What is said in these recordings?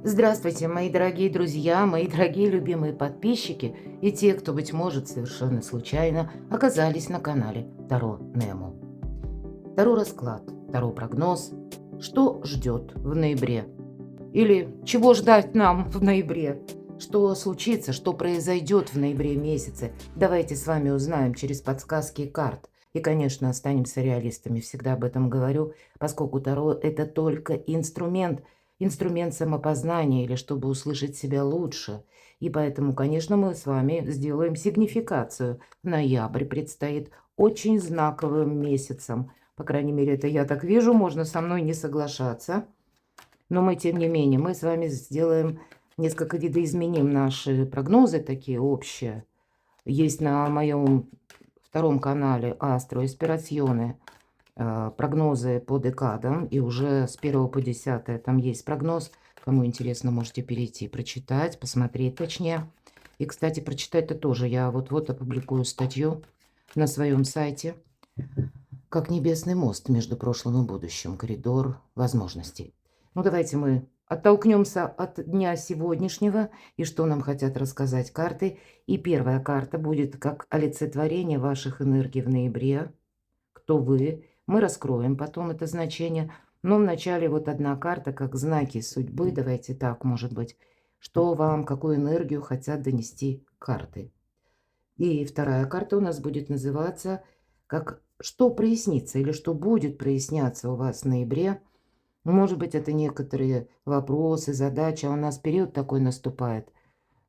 Здравствуйте, мои дорогие друзья, мои дорогие любимые подписчики и те, кто, быть может, совершенно случайно оказались на канале Таро Немо. Таро расклад, Таро прогноз. Что ждет в ноябре? Или чего ждать нам в ноябре? Что случится, что произойдет в ноябре месяце? Давайте с вами узнаем через подсказки карт. И, конечно, останемся реалистами, всегда об этом говорю, поскольку Таро – это только инструмент, инструмент самопознания или чтобы услышать себя лучше. И поэтому, конечно, мы с вами сделаем сигнификацию. Ноябрь предстоит очень знаковым месяцем. По крайней мере, это я так вижу, можно со мной не соглашаться. Но мы, тем не менее, мы с вами сделаем несколько видоизменим наши прогнозы такие общие. Есть на моем втором канале Астро Эспирасьоне прогнозы по декадам. И уже с 1 по 10 там есть прогноз. Кому интересно, можете перейти, прочитать, посмотреть точнее. И, кстати, прочитать-то тоже. Я вот-вот опубликую статью на своем сайте. Как небесный мост между прошлым и будущим. Коридор возможностей. Ну, давайте мы оттолкнемся от дня сегодняшнего и что нам хотят рассказать карты. И первая карта будет как олицетворение ваших энергий в ноябре. Кто вы? Мы раскроем потом это значение. Но вначале вот одна карта, как знаки судьбы. Давайте так, может быть. Что вам, какую энергию хотят донести карты. И вторая карта у нас будет называться как «Что прояснится» или «Что будет проясняться у вас в ноябре». Может быть, это некоторые вопросы, задачи, а у нас период такой наступает.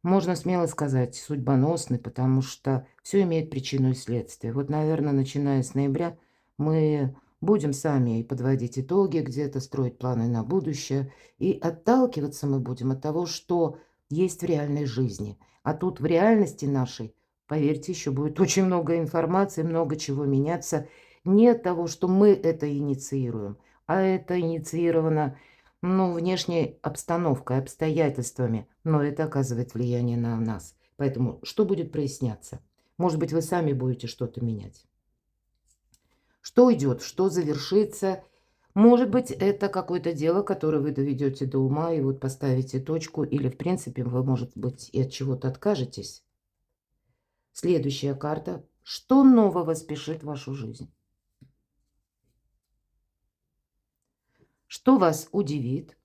Можно смело сказать, судьбоносный, потому что все имеет причину и следствие. Вот, наверное, начиная с ноября мы будем сами и подводить итоги, где-то строить планы на будущее. И отталкиваться мы будем от того, что есть в реальной жизни. А тут в реальности нашей, поверьте, еще будет очень много информации, много чего меняться. Не от того, что мы это инициируем, а это инициировано внешней обстановкой, обстоятельствами, но это оказывает влияние на нас. Поэтому что будет проясняться? Может быть, вы сами будете что-то менять. Что идет, что завершится? Может быть, это какое-то дело, которое вы доведете до ума и вот поставите точку, или, в принципе, вы, может быть, и от чего-то откажетесь. Следующая карта. Что нового спешит в вашу жизнь? Что вас удивит?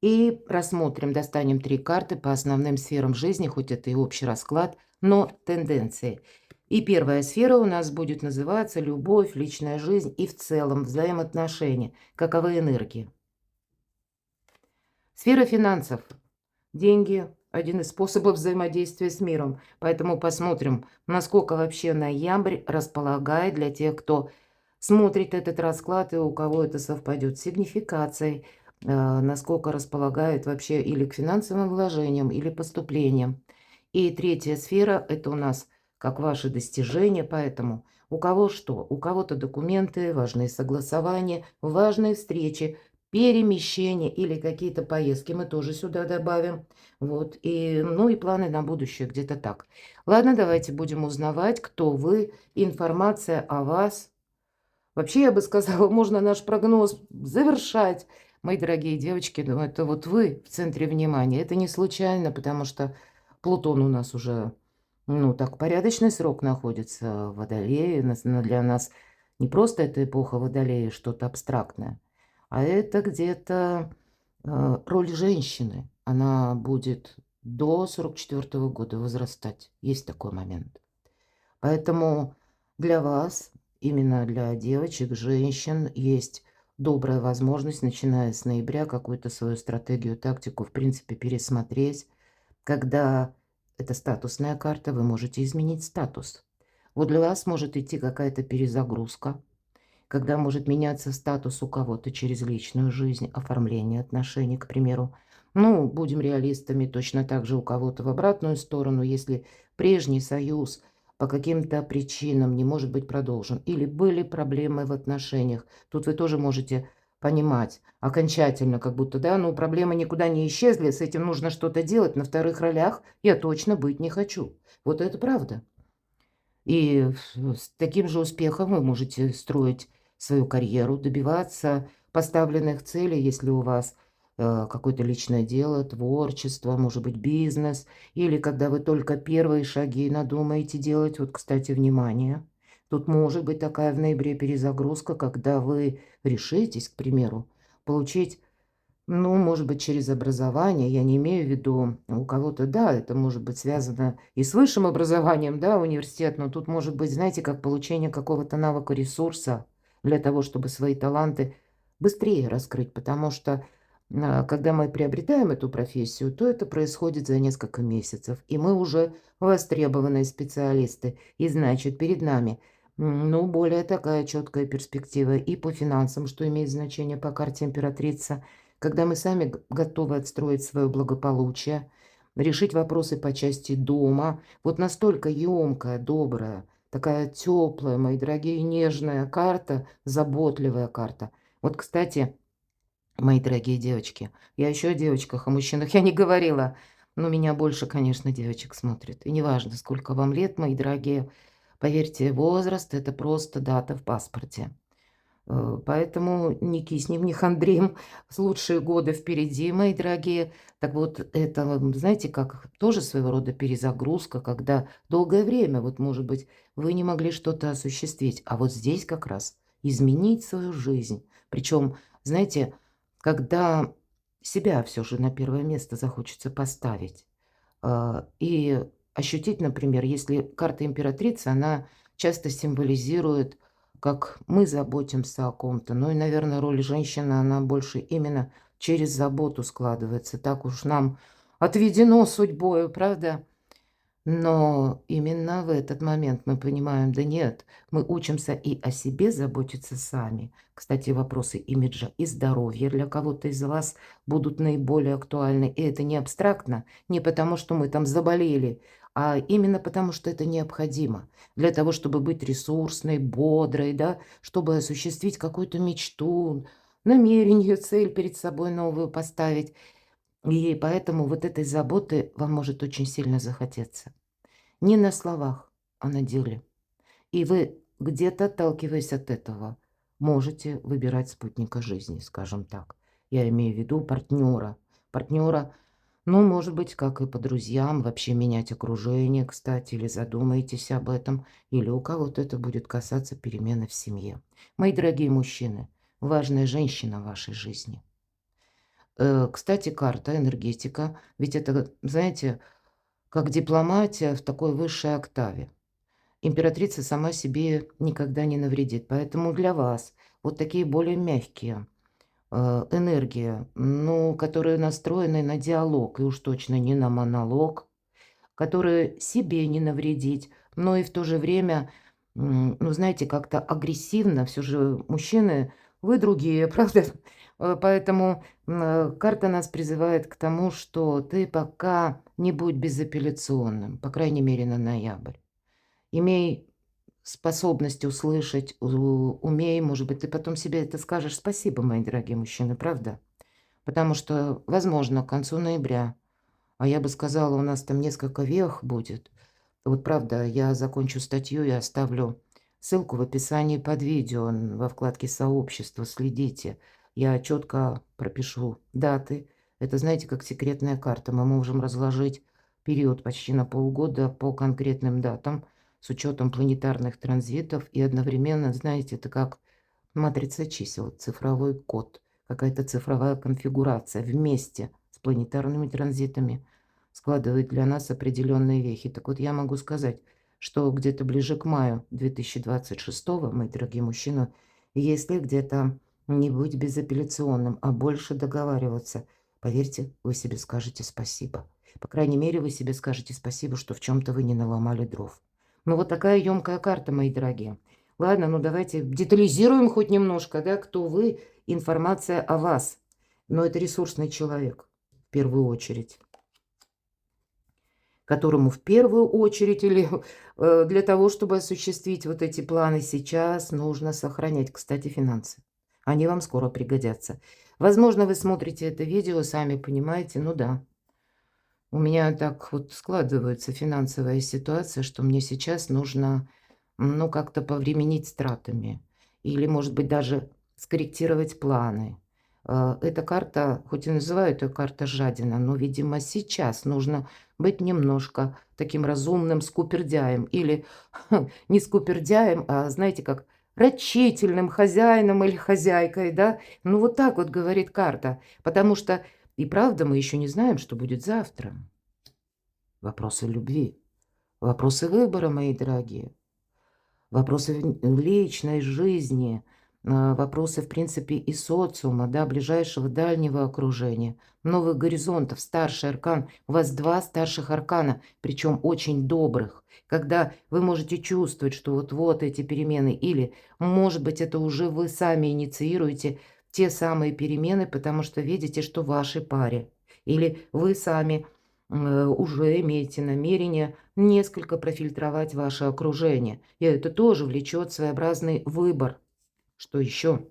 И рассмотрим, достанем 3 карты по основным сферам жизни, хоть это и общий расклад, но тенденции. И первая сфера у нас будет называться любовь, личная жизнь и в целом взаимоотношения. Каковы энергии? Сфера финансов. Деньги – один из способов взаимодействия с миром. Поэтому посмотрим, насколько вообще ноябрь располагает для тех, кто смотрит этот расклад и у кого это совпадет с сигнификацией, насколько располагает вообще или к финансовым вложениям, или поступлениям. И третья сфера – это у нас как ваши достижения, поэтому у кого что? У кого-то документы, важные согласования, важные встречи, перемещения или какие-то поездки мы тоже сюда добавим. Вот, ну и планы на будущее где-то так. Ладно, давайте будем узнавать, кто вы, информация о вас. Вообще, я бы сказала, можно наш прогноз завершать. Мои дорогие девочки, ну это вот вы в центре внимания. Это не случайно, потому что Плутон у нас уже, ну так, порядочный срок находится в Водолее. Для нас не просто эта эпоха Водолея, что-то абстрактное, а это где-то роль женщины. Она будет до 44-го года возрастать. Есть такой момент. Поэтому для вас, именно для девочек, женщин, есть добрая возможность, начиная с ноября, какую-то свою стратегию, тактику, в принципе, пересмотреть. Когда это статусная карта, вы можете изменить статус. Вот для вас может идти какая-то перезагрузка, когда может меняться статус у кого-то через личную жизнь, оформление отношений, к примеру. Ну, будем реалистами, точно так же у кого-то в обратную сторону, если прежний союз по каким-то причинам не может быть продолжен, или были проблемы в отношениях, тут вы тоже можете понимать окончательно, как будто, да, ну, проблемы никуда не исчезли, с этим нужно что-то делать, на вторых ролях я точно быть не хочу. Вот это правда. И с таким же успехом вы можете строить свою карьеру, добиваться поставленных целей, если у вас какое-то личное дело, творчество, может быть, бизнес, или когда вы только первые шаги надумаете делать. Вот, кстати, внимание, тут может быть такая в ноябре перезагрузка, когда вы решитесь, к примеру, получить, ну, может быть, через образование. Я не имею в виду у кого-то, да, это может быть связано и с высшим образованием, да, университет, но тут может быть, знаете, как получение какого-то навыка, ресурса для того, чтобы свои таланты быстрее раскрыть, потому что когда мы приобретаем эту профессию, то это происходит за несколько месяцев, и мы уже востребованные специалисты, и значит, перед нами, ну, более такая четкая перспектива и по финансам, что имеет значение по карте императрица, когда мы сами готовы отстроить свое благополучие, решить вопросы по части дома. Вот настолько емкая, добрая, такая теплая, мои дорогие, нежная карта, заботливая карта. Вот, кстати, мои дорогие девочки, я еще о девочках, о мужчинах я не говорила, но меня больше, конечно, девочек смотрит. И неважно, сколько вам лет, мои дорогие, поверьте, возраст – это просто дата в паспорте. Поэтому не киснем, не хандрим. Лучшие годы впереди, мои дорогие. Так вот, это, знаете, как тоже своего рода перезагрузка, когда долгое время, вот, может быть, вы не могли что-то осуществить, а вот здесь как раз изменить свою жизнь. Причем, знаете, когда себя все же на первое место захочется поставить. И ощутить, например, если карта императрицы, она часто символизирует, как мы заботимся о ком-то. Ну и, наверное, роль женщины, она больше именно через заботу складывается. Так уж нам отведено судьбой, правда? Но именно в этот момент мы понимаем, да нет, мы учимся и о себе заботиться сами. Кстати, вопросы имиджа и здоровья для кого-то из вас будут наиболее актуальны. И это не абстрактно, не потому что мы там заболели, а именно потому что это необходимо для того, чтобы быть ресурсной, бодрой, да, чтобы осуществить какую-то мечту, намерение, цель перед собой новую поставить. И поэтому вот этой заботы вам может очень сильно захотеться. Не на словах, а на деле. И вы где-то, отталкиваясь от этого, можете выбирать спутника жизни, скажем так. Я имею в виду партнера. Партнера, ну, может быть, как и по друзьям, вообще менять окружение, кстати, или задумаетесь об этом, или у кого-то это будет касаться перемены в семье. Мои дорогие мужчины, важная женщина в вашей жизни. Кстати, карта, энергетика, ведь это, знаете, как дипломатия в такой высшей октаве. Императрица сама себе никогда не навредит. Поэтому для вас вот такие более мягкие энергии, ну, которые настроены на диалог, и уж точно не на монолог, которые себе не навредить, но и в то же время, ну, знаете, как-то агрессивно, все же мужчины, вы другие, правда? Поэтому карта нас призывает к тому, что ты пока не будь безапелляционным, по крайней мере, на ноябрь. Имей способность услышать, умей, может быть, ты потом себе это скажешь. Спасибо, мои дорогие мужчины, правда? Потому что, возможно, к концу ноября, а я бы сказала, у нас там несколько вех будет. Вот правда, я закончу статью и оставлю ссылку в описании под видео во вкладке «Сообщество». Следите. Я четко пропишу даты. Это, знаете, как секретная карта. Мы можем разложить период почти на полгода по конкретным датам с учетом планетарных транзитов. И одновременно, знаете, это как матрица чисел, цифровой код, какая-то цифровая конфигурация вместе с планетарными транзитами складывает для нас определенные вехи. Так вот, я могу сказать, что где-то ближе к маю 2026, мои дорогие мужчины, если где-то не быть безапелляционным, а больше договариваться, поверьте, вы себе скажете спасибо. По крайней мере, вы себе скажете спасибо, что в чем-то вы не наломали дров. Ну, вот такая емкая карта, мои дорогие. Ладно, ну давайте детализируем хоть немножко, да, кто вы, информация о вас. Но это ресурсный человек, в первую очередь, которому в первую очередь или для того, чтобы осуществить вот эти планы сейчас, нужно сохранять, кстати, финансы. Они вам скоро пригодятся. Возможно, вы смотрите это видео, сами понимаете, ну да, у меня так вот складывается финансовая ситуация, что мне сейчас нужно, ну, как-то повременить с тратами. Или, может быть, даже скорректировать планы. Эта карта, хоть и называют ее карта жадина, но, видимо, сейчас нужно быть немножко таким разумным скупердяем. Или не скупердяем, а, знаете, как рачительным хозяином или хозяйкой, да? Ну, вот так вот говорит карта. Потому что и правда мы еще не знаем, что будет завтра. Вопросы любви, вопросы выбора, мои дорогие. Вопросы личной жизни, вопросы, в принципе, и социума, да, ближайшего, дальнего окружения, новых горизонтов, старший аркан. У вас 2 старших аркана, причем очень добрых, когда вы можете чувствовать, что вот-вот эти перемены, или, может быть, это уже вы сами инициируете те самые перемены, потому что видите, что в вашей паре, или вы сами уже имеете намерение несколько профильтровать ваше окружение. И это тоже влечет своеобразный выбор. Что еще?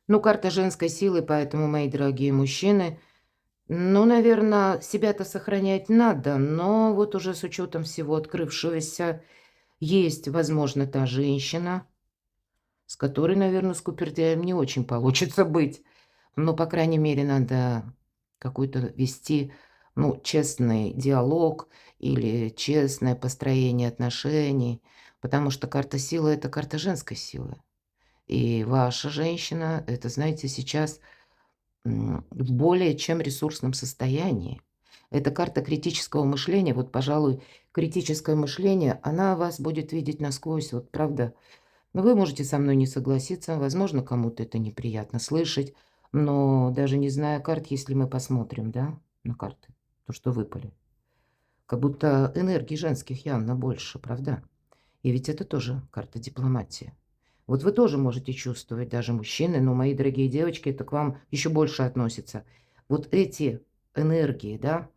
Ну, карта женской силы, поэтому, мои дорогие мужчины, ну, наверное, себя-то сохранять надо, но вот уже с учетом всего открывшегося есть, возможно, та женщина, с которой, наверное, скупердяем не очень получится быть. Но, по крайней мере, надо какой-то вести, ну, честный диалог или честное построение отношений, потому что карта силы – это карта женской силы. И ваша женщина, это, знаете, сейчас в более чем ресурсном состоянии. Это карта критического мышления. Вот, пожалуй, критическое мышление, она вас будет видеть насквозь, вот правда. Но вы можете со мной не согласиться, возможно, кому-то это неприятно слышать, но даже не зная карт, если мы посмотрим, да, на карты, то, что выпали, как будто энергии женских явно больше, правда? И ведь это тоже карта дипломатии. Вот вы тоже можете чувствовать, даже мужчины, но, мои дорогие девочки, это к вам еще больше относится. Вот эти энергии, да,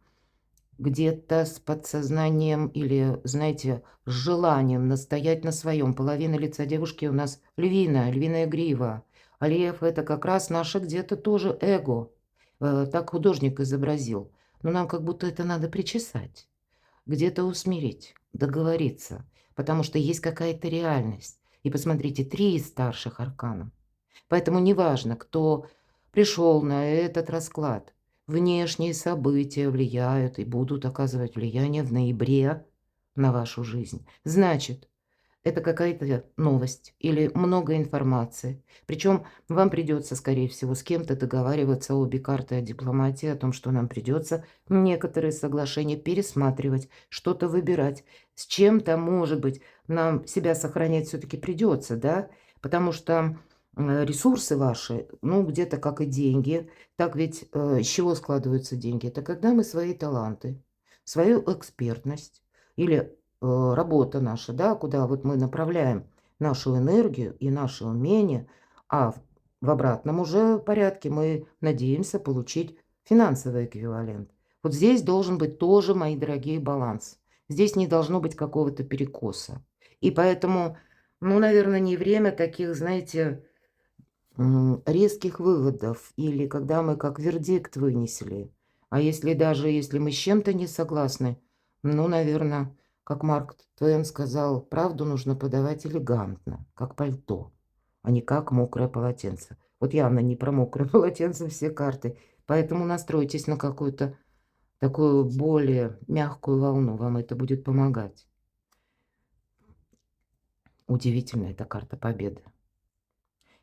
где-то с подсознанием или, знаете, с желанием настоять на своем. Половина лица девушки у нас львиная, львиная грива. А лев – это как раз наше где-то тоже эго. Так художник изобразил. Но нам как будто это надо причесать, где-то усмирить, договориться, потому что есть какая-то реальность. И посмотрите, 3 старших аркана. Поэтому неважно, кто пришел на этот расклад. Внешние события влияют и будут оказывать влияние в ноябре на вашу жизнь. Значит, это какая-то новость или много информации. Причем вам придется, скорее всего, с кем-то договариваться, обе карты о дипломатии, о том, что нам придется некоторые соглашения пересматривать, что-то выбирать. С чем-то, может быть, нам себя сохранять все-таки придется, да? Потому что ресурсы ваши, ну, где-то как и деньги, так ведь с чего складываются деньги? Это когда мы свои таланты, свою экспертность или работа наша, да, куда вот мы направляем нашу энергию и наши умения, а в обратном уже порядке мы надеемся получить финансовый эквивалент. Вот здесь должен быть тоже, мои дорогие, баланс. Здесь не должно быть какого-то перекоса. И поэтому, ну, наверное, не время таких, знаете, резких выводов или когда мы как вердикт вынесли. А если даже если мы с чем-то не согласны, ну, наверное, как Марк Твен сказал, правду нужно подавать элегантно, как пальто, а не как мокрое полотенце. Вот явно не про мокрое полотенце все карты. Поэтому настройтесь на какую-то такую более мягкую волну. Вам это будет помогать. Удивительная эта карта победы.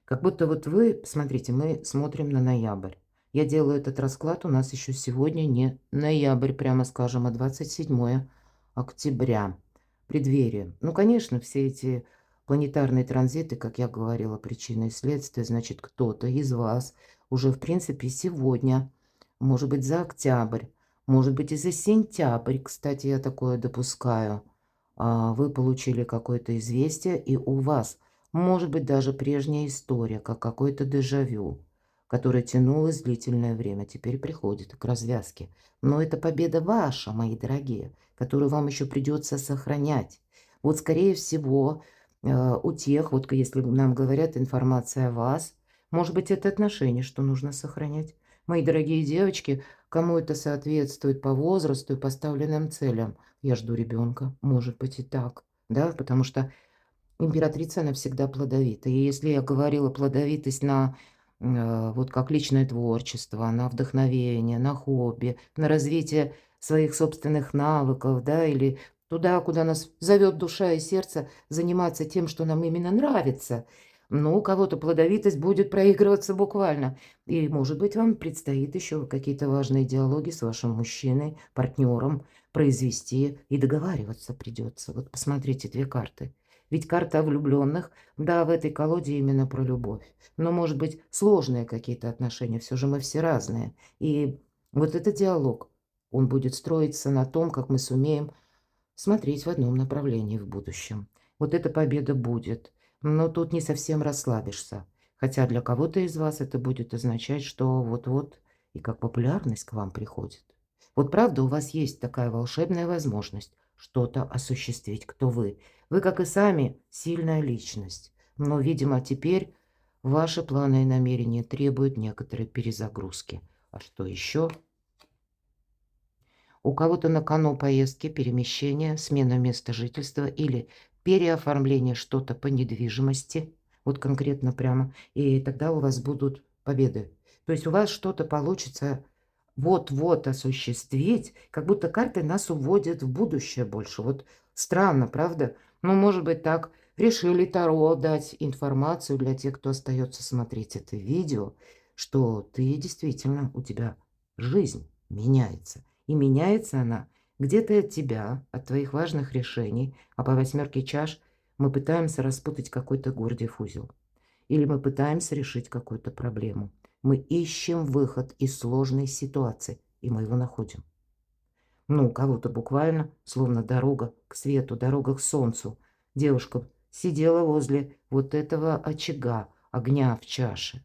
Как будто вот вы, смотрите, мы смотрим на ноябрь. Я делаю этот расклад, у нас еще сегодня не ноябрь, прямо скажем, а 27 октября. Преддверие. Ну, конечно, все эти планетарные транзиты, как я говорила, причины и следствия, значит, кто-то из вас уже, в принципе, сегодня, может быть, за октябрь, может быть, и за сентябрь, кстати, я такое допускаю, вы получили какое-то известие, и у вас может быть даже прежняя история, как какой-то дежавю, который тянулось длительное время, теперь приходит к развязке. Но это победа ваша, мои дорогие, которую вам еще придется сохранять. Вот, скорее всего, у тех, вот если нам говорят информация о вас, может быть, это отношения, что нужно сохранять. Мои дорогие девочки, кому это соответствует по возрасту и поставленным целям. Я жду ребенка, может быть и так, да, потому что императрица, она всегда плодовита. И если я говорила плодовитость на вот как личное творчество, на вдохновение, на хобби, на развитие своих собственных навыков, да, или туда, куда нас зовет душа и сердце, заниматься тем, что нам именно нравится. Но у кого-то плодовитость будет проигрываться буквально. И, может быть, вам предстоит еще какие-то важные диалоги с вашим мужчиной, партнером произвести, и договариваться придется. Вот посмотрите 2 карты. Ведь карта влюбленных, да, в этой колоде именно про любовь. Но, может быть, сложные какие-то отношения, все же мы все разные. И вот этот диалог, он будет строиться на том, как мы сумеем смотреть в одном направлении в будущем. Вот эта победа будет, но тут не совсем расслабишься. Хотя для кого-то из вас это будет означать, что вот-вот и как популярность к вам приходит. Вот правда, у вас есть такая волшебная возможность что-то осуществить, кто вы. Вы, как и сами, сильная личность. Но, видимо, теперь ваши планы и намерения требуют некоторой перезагрузки. А что еще? У кого-то на кону поездки, перемещения, смена места жительства или переоформление что-то по недвижимости. Вот конкретно прямо. И тогда у вас будут победы. То есть у вас что-то получится вот-вот осуществить, как будто карты нас уводят в будущее больше. Вот странно, правда? Ну, может быть, так решили Таро дать информацию для тех, кто остается смотреть это видео, что ты действительно, у тебя жизнь меняется. И меняется она где-то от тебя, от твоих важных решений, а по 8 чаш мы пытаемся распутать какой-то гордиев узел. Или мы пытаемся решить какую-то проблему. Мы ищем выход из сложной ситуации, и мы его находим. Ну, у кого-то буквально, словно дорога к свету, дорога к солнцу. Девушка сидела возле вот этого очага, огня в чаше.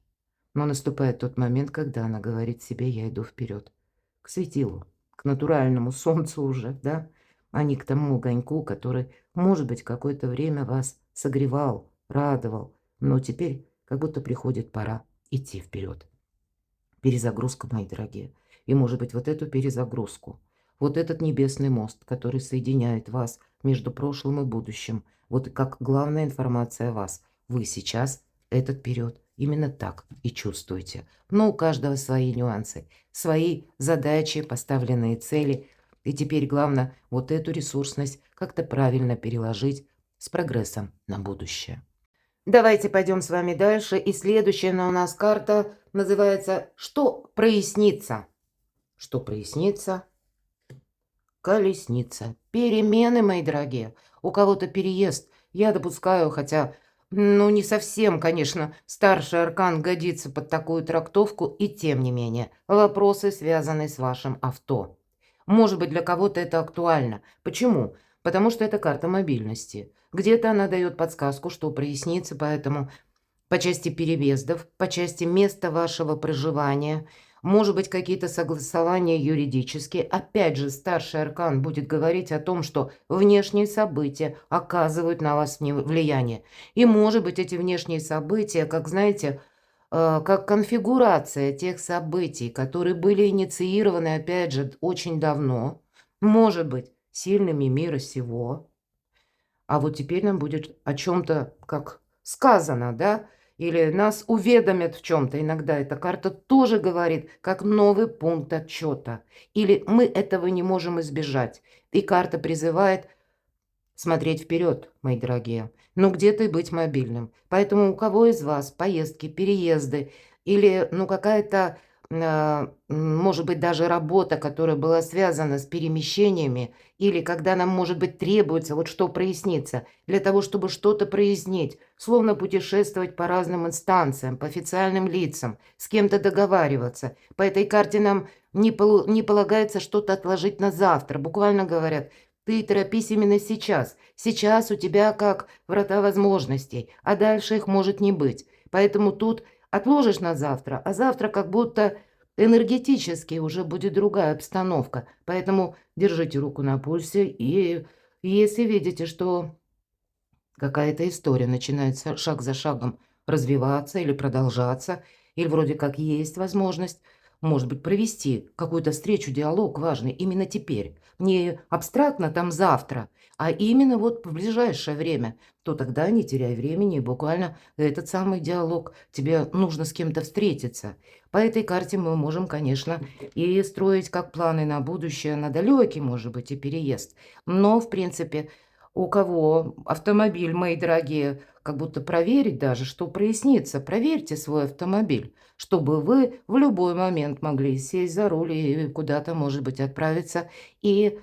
Но наступает тот момент, когда она говорит себе: «Я иду вперед, к светилу, к натуральному солнцу уже, да, а не к тому огоньку, который, может быть, какое-то время вас согревал, радовал, но теперь как будто приходит пора идти вперед». Перезагрузка, мои дорогие. И, может быть, вот эту перезагрузку, вот этот небесный мост, который соединяет вас между прошлым и будущим, вот как главная информация о вас, вы сейчас этот период именно так и чувствуете. Но у каждого свои нюансы, свои задачи, поставленные цели. И теперь главное вот эту ресурсность как-то правильно переложить с прогрессом на будущее. Давайте пойдем с вами дальше. И следующая у нас карта называется «Что прояснится?». Что прояснится? Колесница. Перемены, мои дорогие. У кого-то переезд. Я допускаю, хотя, ну, не совсем, конечно, старший аркан годится под такую трактовку, и тем не менее, вопросы, связанные с вашим авто. Может быть, для кого-то это актуально. Почему? Потому что это карта мобильности. Где-то она дает подсказку, что прояснится, поэтому по части переездов, по части места вашего проживания, может быть, какие-то согласования юридические. Опять же, старший аркан будет говорить о том, что внешние события оказывают на вас влияние. И, может быть, эти внешние события, как, знаете, как конфигурация тех событий, которые были инициированы, опять же, очень давно, может быть, сильными мира сего. А вот теперь нам будет о чем-то, как сказано, да, или нас уведомят в чем-то. Иногда эта карта тоже говорит, как новый пункт отчета. Или мы этого не можем избежать. И карта призывает смотреть вперед, мои дорогие. Ну, где-то и быть мобильным. Поэтому у кого из вас поездки, переезды или, ну, какая-то, может быть, даже работа, которая была связана с перемещениями, или когда нам, может быть, требуется вот что прояснится, для того, чтобы что-то прояснить, словно путешествовать по разным инстанциям, по официальным лицам, с кем-то договариваться. По этой карте нам не полагается что-то отложить на завтра. Буквально говорят: ты торопись именно сейчас. Сейчас у тебя как врата возможностей, а дальше их может не быть. Поэтому тут отложишь на завтра, а завтра как будто энергетически уже будет другая обстановка. Поэтому держите руку на пульсе, и если видите, что какая-то история начинает шаг за шагом развиваться или продолжаться, или вроде как есть возможность может быть, провести какую-то встречу, диалог важный именно теперь. Не абстрактно там завтра, а именно вот в ближайшее время, то тогда не теряй времени, и буквально этот самый диалог. Тебе нужно с кем-то встретиться. По этой карте мы можем, конечно, и строить как планы на будущее, на далекий, может быть, и переезд. Но, в принципе, у кого автомобиль, мои дорогие, как будто проверить даже, что прояснится. Проверьте свой автомобиль, чтобы вы в любой момент могли сесть за руль и куда-то, может быть, отправиться. И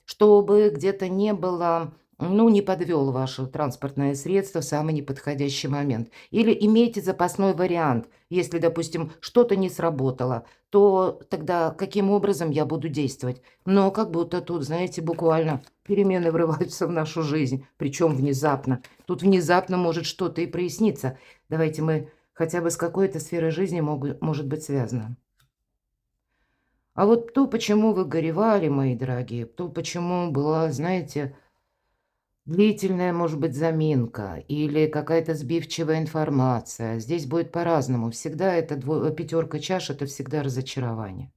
чтобы где-то не было, ну, не подвел ваше транспортное средство в самый неподходящий момент. Или имейте запасной вариант. Если, допустим, что-то не сработало, то тогда каким образом я буду действовать? Но как будто тут, знаете, буквально перемены врываются в нашу жизнь, причем внезапно. Тут внезапно может что-то и проясниться. Давайте мы хотя бы с какой-то сферой жизни может быть связано. А вот то, почему вы горевали, мои дорогие, то, почему была, знаете, длительная, может быть, заминка или какая-то сбивчивая информация. Здесь будет по-разному. Всегда это пятерка чаш– это всегда разочарование.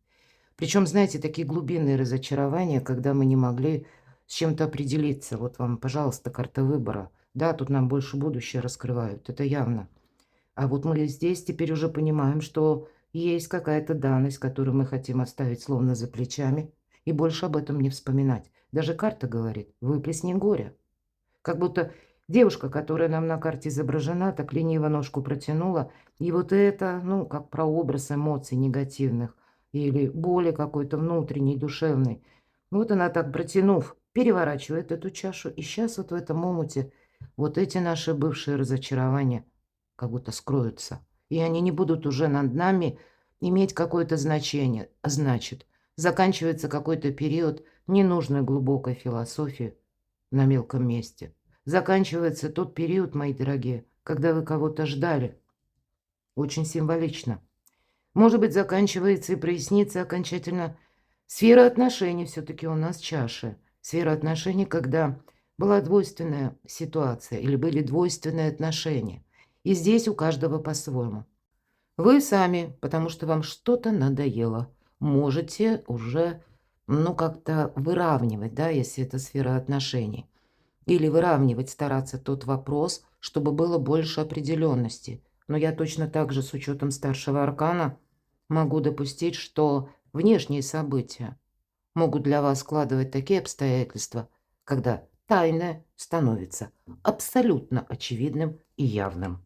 Причем, знаете, такие глубинные разочарования, когда мы не могли с чем-то определиться. Вот вам, пожалуйста, карта выбора. Да, тут нам больше будущее раскрывают, это явно. А вот мы здесь теперь уже понимаем, что есть какая-то данность, которую мы хотим оставить словно за плечами и больше об этом не вспоминать. Даже карта говорит: выплесни горе. Как будто девушка, которая нам на карте изображена, так лениво ножку протянула, и вот это, ну, как прообраз эмоций негативных или боли какой-то внутренней, душевной. Вот она так протянув, переворачивает эту чашу, и сейчас вот в этом омуте вот эти наши бывшие разочарования как будто скроются, и они не будут уже над нами иметь какое-то значение. А значит, заканчивается какой-то период ненужной глубокой философии на мелком месте. Заканчивается тот период, мои дорогие, когда вы кого-то ждали. Очень символично. Может быть, заканчивается и прояснится окончательно сфера отношений. Все-таки у нас чаши. Сфера отношений, когда была двойственная ситуация или были двойственные отношения. И здесь у каждого по-своему. Вы сами, потому что вам что-то надоело, можете уже, ну, как-то выравнивать, да, если это сфера отношений. Или выравнивать, стараться тот вопрос, чтобы было больше определенности. Но я точно так же с учетом старшего аркана могу допустить, что внешние события могут для вас складывать такие обстоятельства, когда тайное становится абсолютно очевидным и явным.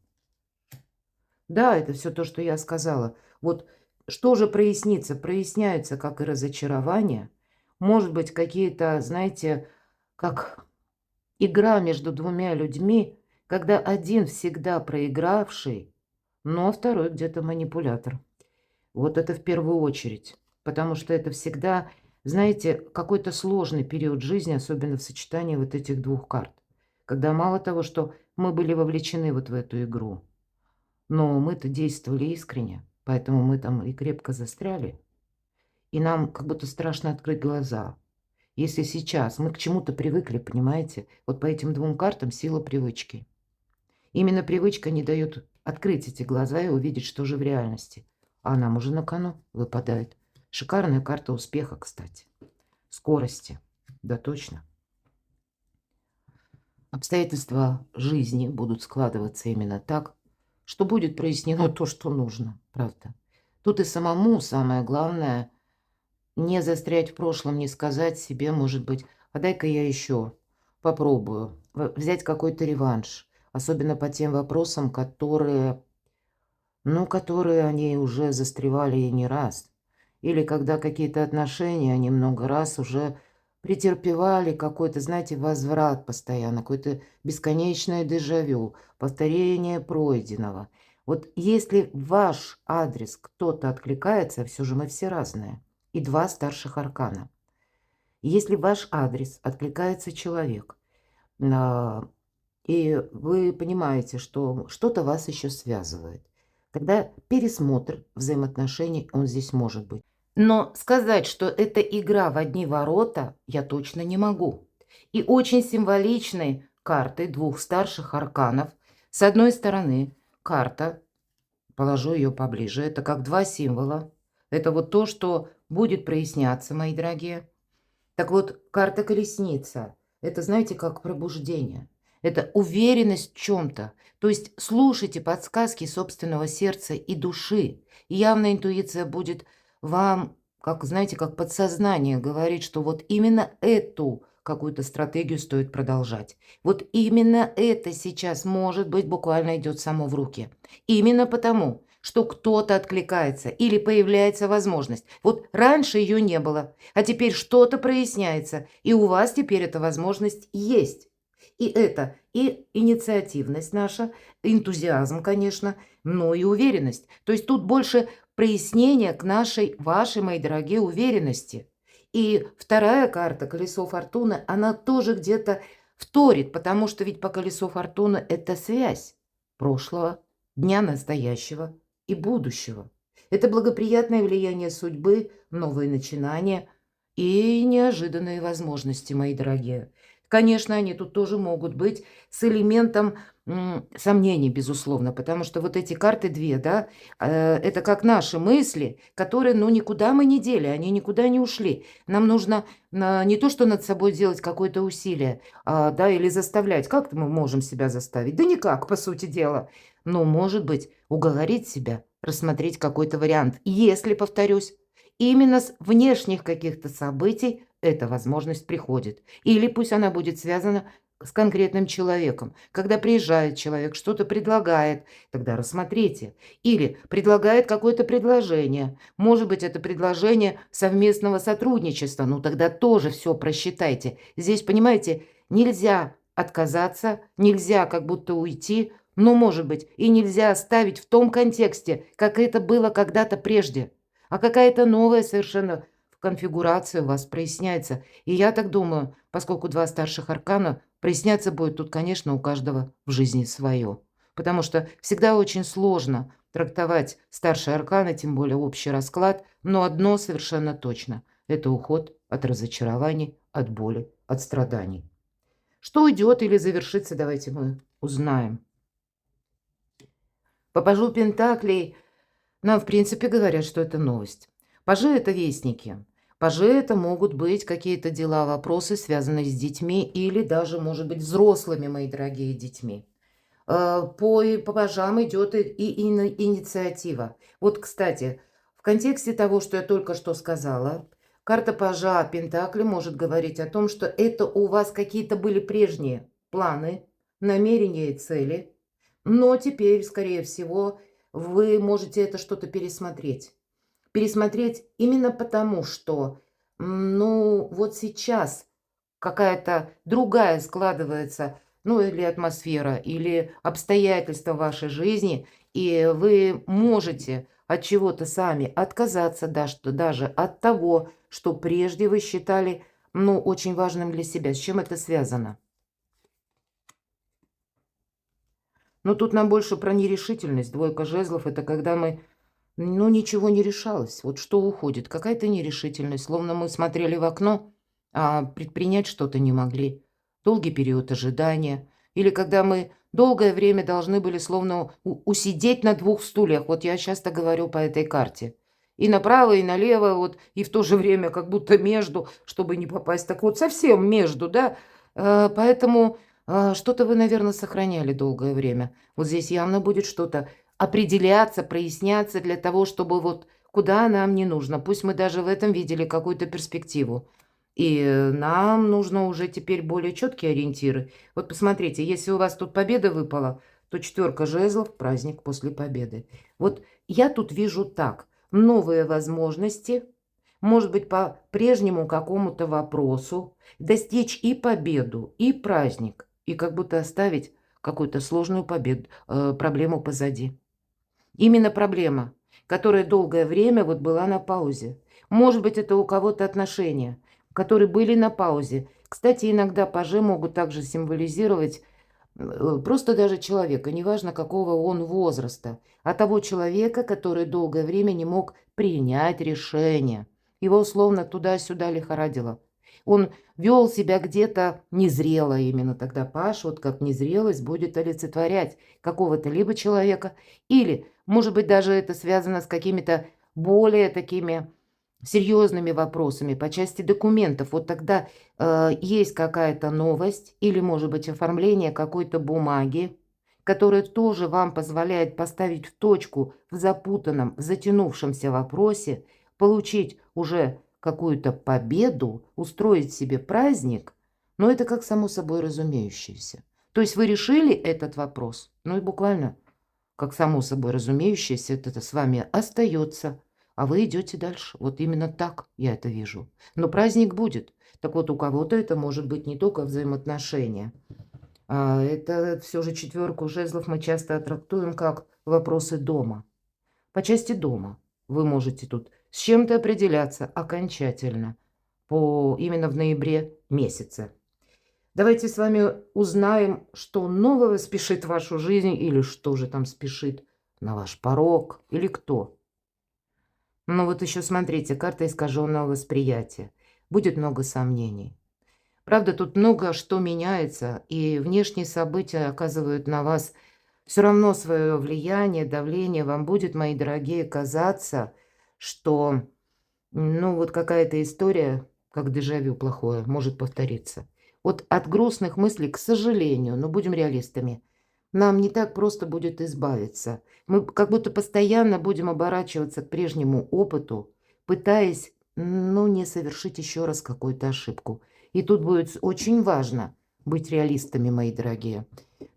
Да, это все то, что я сказала. Вот что же прояснится? Проясняются как и разочарования, может быть, какие-то, знаете, как игра между двумя людьми, когда один всегда проигравший, но второй где-то манипулятор. Вот это в первую очередь, потому что это всегда, знаете, какой-то сложный период жизни, особенно в сочетании вот этих двух карт. Когда мало того, что мы были вовлечены вот в эту игру, но мы-то действовали искренне, поэтому мы там и крепко застряли, и нам как будто страшно открыть глаза. Если сейчас мы к чему-то привыкли, понимаете, вот по этим двум картам сила привычки. Именно привычка не дает открыть эти глаза и увидеть, что же в реальности. А нам уже на кону выпадает. Шикарная карта успеха, кстати. Скорости. Да, точно. Обстоятельства жизни будут складываться именно так, что будет прояснено то, что нужно, правда. Тут и самому самое главное не застрять в прошлом, не сказать себе, может быть, а дай-ка я еще попробую взять какой-то реванш, особенно по тем вопросам, которые, ну, которые они уже застревали и не раз. Или когда какие-то отношения, они много раз уже претерпевали какой-то, знаете, возврат постоянно, какое-то бесконечное дежавю, повторение пройденного. Вот если в ваш адрес кто-то откликается, все же мы все разные, и два старших аркана. Если в ваш адрес откликается человек, а, и вы понимаете, что что-то вас еще связывает, тогда пересмотр взаимоотношений, он здесь может быть. Но сказать, что это игра в одни ворота, я точно не могу. И очень символичной картой двух старших арканов. С одной стороны, карта, положу ее поближе, это как два символа. Это вот то, что будет проясняться, мои дорогие. Так вот, карта колесница– это, знаете, как пробуждение. Это уверенность в чем-то. То есть слушайте подсказки собственного сердца и души. И явная интуиция будет вам, как, знаете, как подсознание говорить, что вот именно эту какую-то стратегию стоит продолжать. Вот именно это сейчас, может быть, буквально идет само в руки. Именно потому, что кто-то откликается или появляется возможность. Вот раньше ее не было, а теперь что-то проясняется, и у вас теперь эта возможность есть. И это и инициативность наша, энтузиазм, конечно, но и уверенность. То есть тут больше прояснения к нашей, вашей, мои дорогие, уверенности. И вторая карта, колесо фортуны, она тоже где-то вторит, потому что ведь по колесу фортуны это связь прошлого, дня настоящего и будущего. Это благоприятное влияние судьбы, новые начинания и неожиданные возможности, мои дорогие. Конечно, они тут тоже могут быть с элементом сомнений, безусловно, потому что вот эти карты две, да, это как наши мысли, которые, ну, никуда мы не дели, они никуда не ушли. Нам нужно не то, что над собой делать какое-то усилие, да, или заставлять. Как мы можем себя заставить? Да никак, по сути дела. Но, может быть, уговорить себя, рассмотреть какой-то вариант. Если, повторюсь, именно с внешних каких-то событий эта возможность приходит. Или пусть она будет связана с конкретным человеком. Когда приезжает человек, что-то предлагает, тогда рассмотрите. Или предлагает какое-то предложение. Может быть, это предложение совместного сотрудничества. Ну, тогда тоже все просчитайте. Здесь, понимаете, нельзя отказаться, нельзя как будто уйти, но, может быть, и нельзя оставить в том контексте, как это было когда-то прежде. А какая-то новая совершенно конфигурация у вас проясняется. И я так думаю, поскольку два старших аркана, проясняться будет тут, конечно, у каждого в жизни свое. Потому что всегда очень сложно трактовать старшие арканы, тем более общий расклад, но одно совершенно точно– это уход от разочарований, от боли, от страданий. Что уйдет или завершится, давайте мы узнаем. По пажу Пентаклей нам, в принципе, говорят, что это новость. Пажи– это вестники. Пажи– это могут быть какие-то дела, вопросы, связанные с детьми или даже, может быть, взрослыми, мои дорогие, детьми. По пажам идет и инициатива. Вот, кстати, в контексте того, что я только что сказала, карта пажа Пентакли может говорить о том, что это у вас какие-то были прежние планы, намерения и цели, но теперь, скорее всего, вы можете это что-то пересмотреть. Пересмотреть именно потому, что, ну, вот сейчас какая-то другая складывается, ну, или атмосфера, или обстоятельства вашей жизни, и вы можете от чего-то сами отказаться даже от того, что прежде вы считали, ну, очень важным для себя. С чем это связано? Ну, тут нам больше про нерешительность. Двойка жезлов– это когда мы, ну, ничего не решалось. Вот что уходит? Какая-то нерешительность. Словно мы смотрели в окно, а предпринять что-то не могли. Долгий период ожидания. Или когда мы долгое время должны были словно усидеть на двух стульях. Вот я часто говорю по этой карте. И направо, и налево, вот, и в то же время как будто между, чтобы не попасть. Так вот, совсем между, да? Поэтому что-то вы, наверное, сохраняли долгое время. Вот здесь явно будет что-то определяться, проясняться для того, чтобы вот куда нам не нужно. Пусть мы даже в этом видели какую-то перспективу. И нам нужно уже теперь более четкие ориентиры. Вот посмотрите, если у вас тут победа выпала, то 4 жезлов– праздник после победы. Вот я тут вижу так. Новые возможности, может быть, по прежнему какому-то вопросу, достичь и победу, и праздник, и как будто оставить какую-то сложную проблему позади. Именно проблема, которая долгое время вот была на паузе. Может быть, это у кого-то отношения, которые были на паузе. Кстати, иногда пажи могут также символизировать просто даже человека, неважно какого он возраста, а того человека, который долгое время не мог принять решение. Его условно туда-сюда лихорадило. Он вел себя где-то незрело именно тогда паш, вот как незрелость будет олицетворять какого-то либо человека, или, может быть, даже это связано с какими-то более такими серьезными вопросами по части документов. Вот тогда есть какая-то новость или, может быть, оформление какой-то бумаги, которая тоже вам позволяет поставить в точку в запутанном, в затянувшемся вопросе, получить уже какую-то победу, устроить себе праздник, но это как само собой разумеющееся. То есть вы решили этот вопрос, ну и буквально как само собой разумеющееся, это с вами остается, а вы идете дальше. Вот именно так я это вижу. Но праздник будет. Так вот, у кого-то это может быть не только взаимоотношения. Это все же четверку жезлов мы часто трактуем как вопросы дома. По части дома вы можете тут с чем-то определяться окончательно именно в ноябре месяце. Давайте с вами узнаем, что нового спешит в вашу жизнь или что же там спешит на ваш порог или кто. Ну вот еще смотрите, карта искаженного восприятия. Будет много сомнений. Правда, тут много что меняется, и внешние события оказывают на вас все равно свое влияние, давление. Вам будет, мои дорогие, казаться, что, ну, вот какая-то история, как дежавю плохое, может повториться. Вот от грустных мыслей, к сожалению, но будем реалистами, нам не так просто будет избавиться. Мы как будто постоянно будем оборачиваться к прежнему опыту, пытаясь, ну, не совершить еще раз какую-то ошибку. И тут будет очень важно быть реалистами, мои дорогие.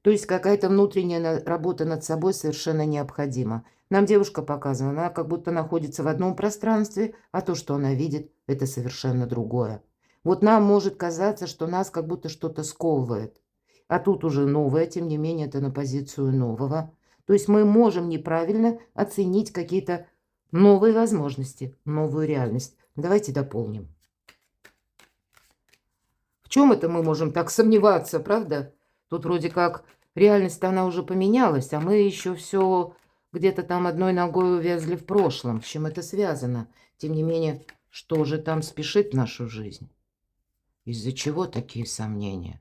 То есть какая-то внутренняя работа над собой совершенно необходима. Нам девушка показана, она как будто находится в одном пространстве, а то, что она видит, это совершенно другое. Вот нам может казаться, что нас как будто что-то сковывает. А тут уже новое, тем не менее, это на позицию нового. То есть мы можем неправильно оценить какие-то новые возможности, новую реальность. Давайте дополним. В чем это мы можем так сомневаться, правда? Тут вроде как реальность она уже поменялась, а мы еще все где-то там одной ногой увязли в прошлом. С чем это связано? Тем не менее, что же там спешит в нашу жизнь? Из-за чего такие сомнения?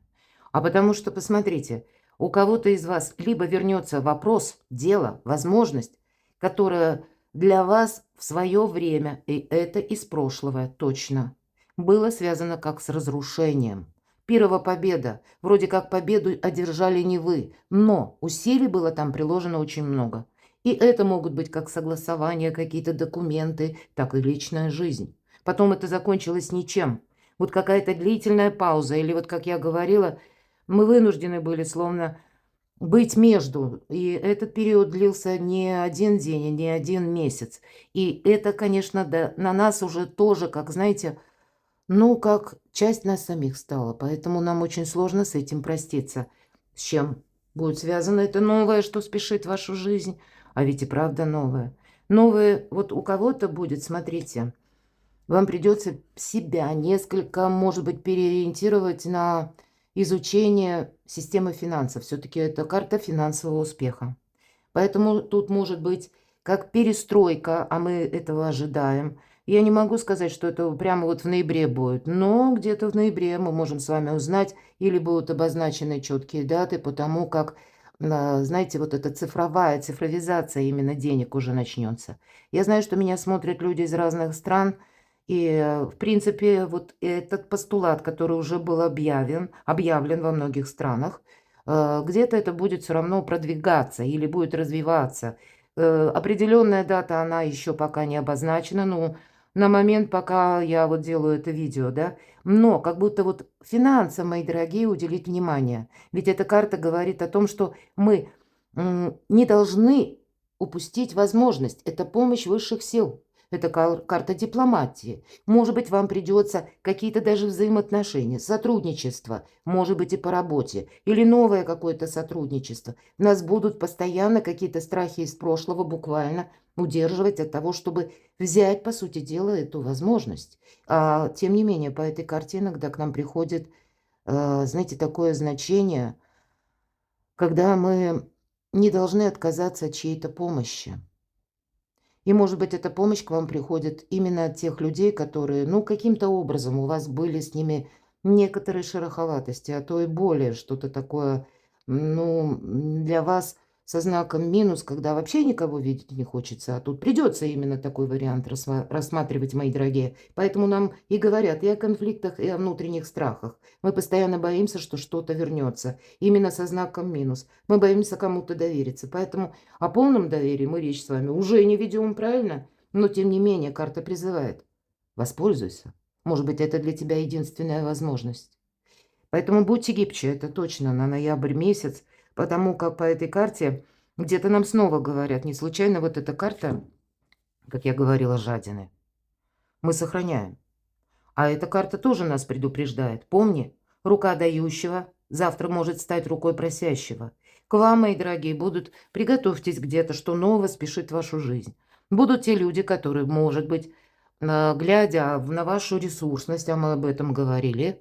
А потому что, посмотрите, у кого-то из вас либо вернется вопрос, дело, возможность, которая для вас в свое время, и это из прошлого точно, было связано как с разрушением. Первая победа. Вроде как победу одержали не вы, но усилий было там приложено очень много. И это могут быть как согласования, какие-то документы, так и личная жизнь. Потом это закончилось ничем. Вот какая-то длительная пауза, или вот, как я говорила, мы вынуждены были словно быть между. И этот период длился не один день и не один месяц. И это, конечно, да, на нас уже тоже, как, знаете, ну, как часть нас самих стала. Поэтому нам очень сложно с этим проститься. С чем будет связано это новое, что спешит в вашу жизнь? А ведь и правда новое. Новое вот у кого-то будет, смотрите, вам придется себя несколько, может быть, переориентировать на изучение системы финансов. Все-таки это карта финансового успеха. Поэтому тут может быть как перестройка, а мы этого ожидаем. Я не могу сказать, что это прямо вот в ноябре будет, но где-то в ноябре мы можем с вами узнать, или будут обозначены четкие даты, потому как, знаете, вот эта цифровизация именно денег уже начнется. Я знаю, что меня смотрят люди из разных стран, и, в принципе, вот этот постулат, который уже был объявлен во многих странах, где-то это будет все равно продвигаться или будет развиваться. Определенная дата, она еще пока не обозначена, ну, на момент, пока я вот делаю это видео, да. Но как будто вот финансам, мои дорогие, уделить внимание. Ведь эта карта говорит о том, что мы не должны упустить возможность. Это помощь высших сил. Это карта дипломатии. Может быть, вам придется какие-то даже взаимоотношения, сотрудничество, может быть, и по работе, или новое какое-то сотрудничество. Нас будут постоянно какие-то страхи из прошлого буквально удерживать от того, чтобы взять, по сути дела, эту возможность. Тем не менее, по этой карте иногда к нам приходит, знаете, такое значение, когда мы не должны отказаться от чьей-то помощи. И, может быть, эта помощь к вам приходит именно от тех людей, которые, ну, каким-то образом у вас были с ними некоторые шероховатости, а то и более что-то такое, ну, для вас со знаком минус, когда вообще никого видеть не хочется, а тут придется именно такой вариант рассматривать, мои дорогие. Поэтому нам и говорят и о конфликтах, и о внутренних страхах. Мы постоянно боимся, что что-то вернется, именно со знаком минус. Мы боимся кому-то довериться, поэтому о полном доверии мы речь с вами уже не ведем, правильно? Но тем не менее карта призывает. Воспользуйся. Может быть, это для тебя единственная возможность. Поэтому будьте гибче, это точно, на ноябрь месяц, потому как по этой карте где-то нам снова говорят, не случайно вот эта карта, как я говорила, жадины, мы сохраняем. А эта карта тоже нас предупреждает. Помни, рука дающего завтра может стать рукой просящего. К вам, мои дорогие, приготовьтесь где-то, что нового спешит в вашу жизнь. Будут те люди, которые, может быть, глядя на вашу ресурсность, а мы об этом говорили,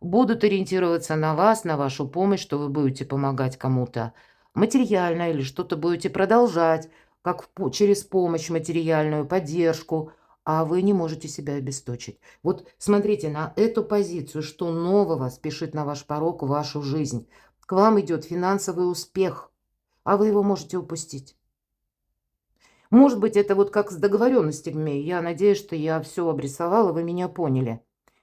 будут ориентироваться на вас, на вашу помощь, что вы будете помогать кому-то материально или что-то будете продолжать, как через помощь материальную, поддержку, а вы не можете себя обесточить. Вот смотрите на эту позицию, что нового спешит на ваш порог, в вашу жизнь. К вам идет финансовый успех, а вы его можете упустить. Может быть, это вот как с договоренностями. Я надеюсь, что я все обрисовала, вы меня поняли.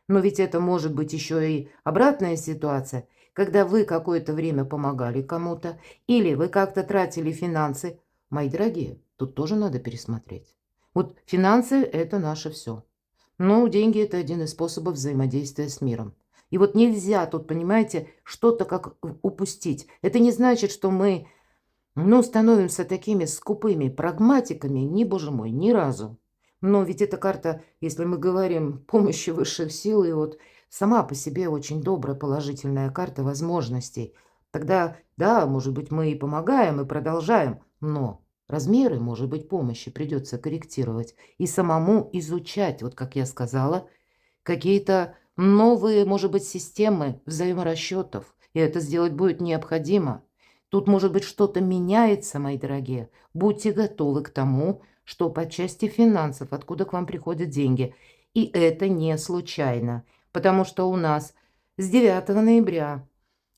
Но ведь это может быть еще и обратная ситуация, когда вы какое-то время помогали кому-то, или вы как-то тратили финансы. Мои дорогие, тут тоже надо пересмотреть. Вот финансы – это наше все. Но деньги – это один из способов взаимодействия с миром. И вот нельзя тут, понимаете, что-то как упустить. Это не значит, что мы становимся такими скупыми прагматиками, ни, боже мой, ни разу. Но ведь эта карта, если мы говорим помощи высших сил, и вот сама по себе очень добрая, положительная карта возможностей, тогда, да, может быть, мы и помогаем, и продолжаем, но размеры, может быть, помощи придется корректировать и самому изучать, вот как я сказала, какие-то новые, может быть, системы взаиморасчетов, и это сделать будет необходимо. Тут, может быть, что-то меняется, мои дорогие. Будьте готовы к тому, что по части финансов, откуда к вам приходят деньги. И это не случайно, потому что у нас с 9 ноября